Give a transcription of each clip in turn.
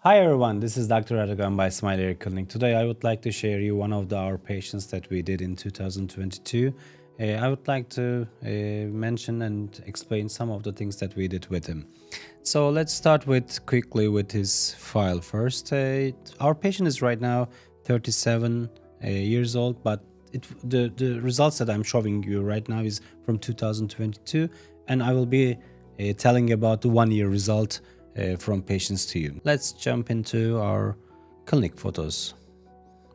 Hi everyone, this is Dr. Erdoğan by Smile Hair Clinic. Today I would like to share you one of our patients that we did in 2022. I would like to mention and explain some of the things that we did with him. So let's start quickly with his file first. Our patient is right now 37 years old, but the results that I'm showing you right now is from 2022, and I will be telling about the 1 year result from patients to you. Let's jump into our clinic photos.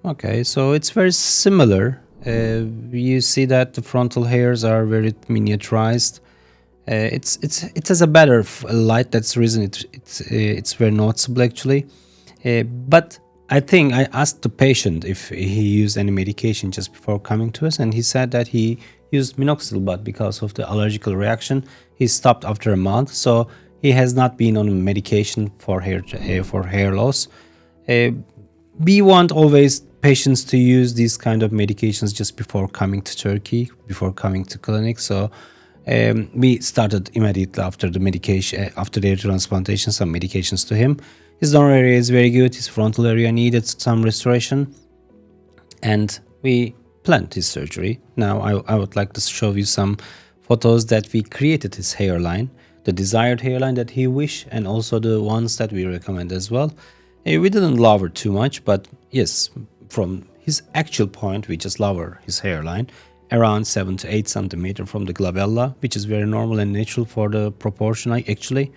Okay, so it's very similar. You see that the frontal hairs are very miniaturized. It has a better light. That's the reason it's very noticeable actually. But I think I asked the patient if he used any medication just before coming to us, and he said that he used minoxidil, but because of the allergical reaction, he stopped after a month. So he has not been on medication for hair loss. We want always patients to use these kind of medications just before coming to Turkey, before coming to clinic. So we started immediately after the medication, after their transplantation, some medications to him. His donor area is very good. His frontal area needed some restoration, and we planned his surgery. Now I would like to show you some photos that we created his hairline, the desired hairline that he wished, and also the ones that we recommend as well. We didn't lower too much, but yes, from his actual point, we just lower his hairline around 7 to 8 centimeter from the glabella, which is very normal and natural for the proportion. Actually,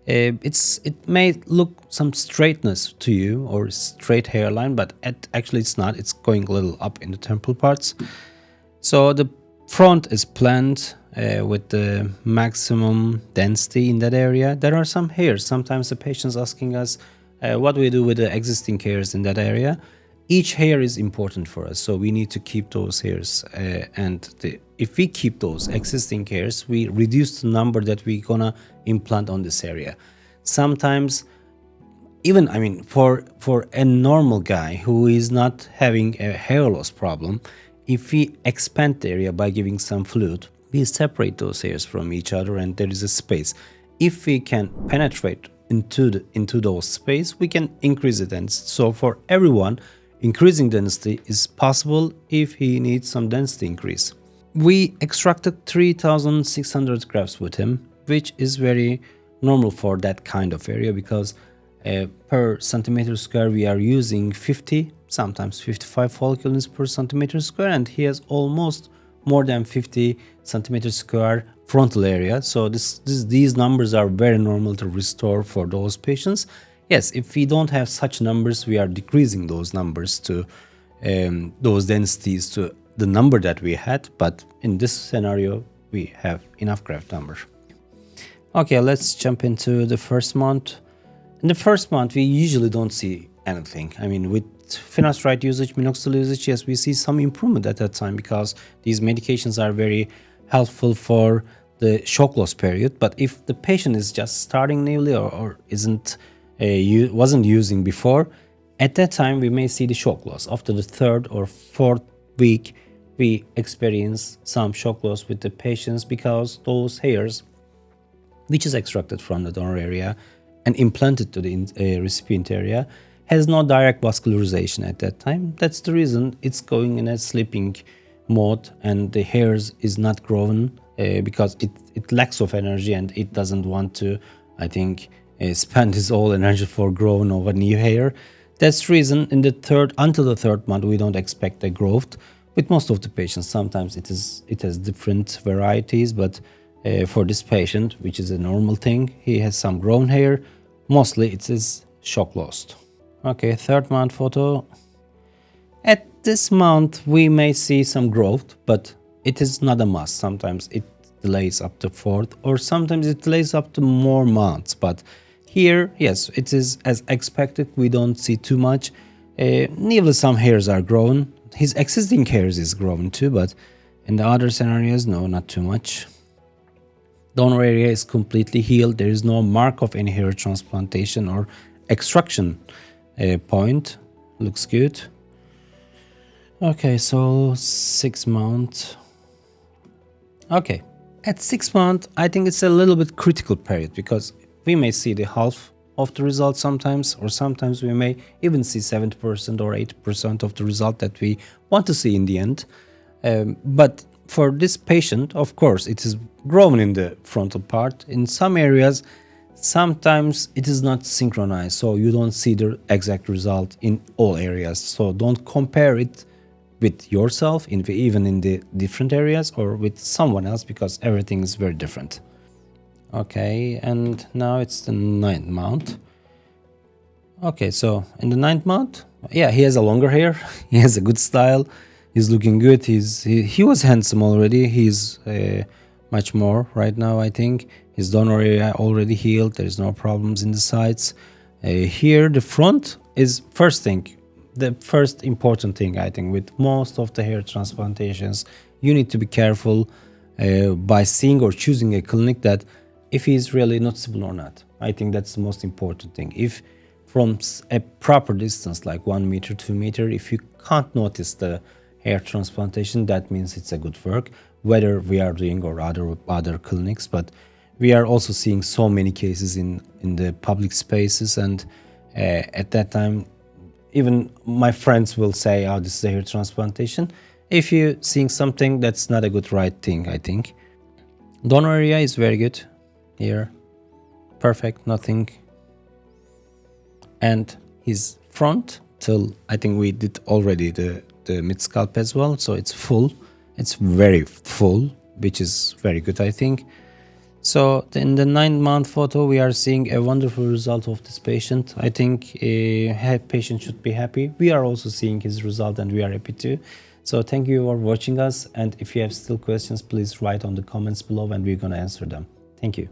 it may look some straightness to you or straight hairline, but actually it's not. It's going a little up in the temple parts. So the front is planned with the maximum density in that area. There are some hairs. Sometimes the patient's asking us what we do with the existing hairs in that area. Each hair is important for us, so we need to keep those hairs. If we keep those existing hairs, we reduce the number that we're gonna implant on this area. Sometimes, even for a normal guy who is not having a hair loss problem, if we expand the area by giving some fluid, we separate those hairs from each other and there is a space. If we can penetrate into those space, we can increase the density. So for everyone, increasing density is possible if he needs some density increase. We extracted 3,600 grafts with him, which is very normal for that kind of area, because per centimeter square we are using 50, sometimes 55 follicles per centimeter square, and he has almost more than 50 centimeter square frontal area. So these numbers are very normal to restore for those patients. Yes, if we don't have such numbers, we are decreasing those numbers to those densities to the number that we had, but in this scenario we have enough graft number. Okay, let's jump into the first month. In the first month, we usually don't see anything. With finasteride usage, minoxidil usage, yes, we see some improvement at that time because these medications are very helpful for the shock loss period. But if the patient is just starting newly or wasn't using before, at that time we may see the shock loss. After the 3rd or 4th week, we experience some shock loss with the patients because those hairs, which is extracted from the donor area and implanted to the recipient area, has no direct vascularization at that time. That's the reason it's going in a sleeping mode and the hairs is not growing because it lacks of energy and it doesn't want to, spend its all energy for growing of a new hair. That's the reason until the 3rd month we don't expect a growth. With most of the patients, sometimes it has different varieties, but for this patient, which is a normal thing, he has some grown hair. Mostly it is shock lost. Okay, 3rd month photo. At this month we may see some growth, but it is not a must. Sometimes it delays up to 4th, or sometimes it delays up to more months. But here, yes, it is as expected. We don't see too much. Nearly some hairs are grown. His existing hairs is growing too, but in the other scenarios, no, not too much. Donor area is completely healed. There is no mark of any hair transplantation or extraction point. Looks good. Okay, so 6 months. Okay, at 6 months, I think it's a little bit critical period because we may see the half of the result sometimes, or sometimes we may even see 70% or 80% of the result that we want to see in the end. But for this patient, of course, it is grown in the frontal part. In some areas, sometimes it is not synchronized, so you don't see the exact result in all areas. So don't compare it with yourself, even in the different areas, or with someone else, because everything is very different. Okay, and now it's the 9th month. Okay, so in the 9th month, yeah, he has a longer hair. He has a good style. He's looking good. He was handsome already. He's much more right now, I think. His donor area already healed. There's no problems in the sides. Here, the front is first thing. The first important thing, I think, with most of the hair transplantations, you need to be careful by seeing or choosing a clinic that if he's really noticeable or not. I think that's the most important thing. If from a proper distance, like 1 meter, 2 meter, if you can't notice the hair transplantation, that means it's a good work, whether we are doing or other clinics. But we are also seeing so many cases in the public spaces, and at that time, even my friends will say, oh, this is a hair transplantation. If you're seeing something, that's not a good right thing, I think. Donor area is very good here. Perfect, nothing. And his front till, I think we did already the mid scalp as well, so it's full. It's very full, which is very good, I think. So in the 9th-month photo, we are seeing a wonderful result of this patient. I think a patient should be happy. We are also seeing his result, and we are happy too. So thank you for watching us. And if you have still questions, please write on the comments below, and we're gonna answer them. Thank you.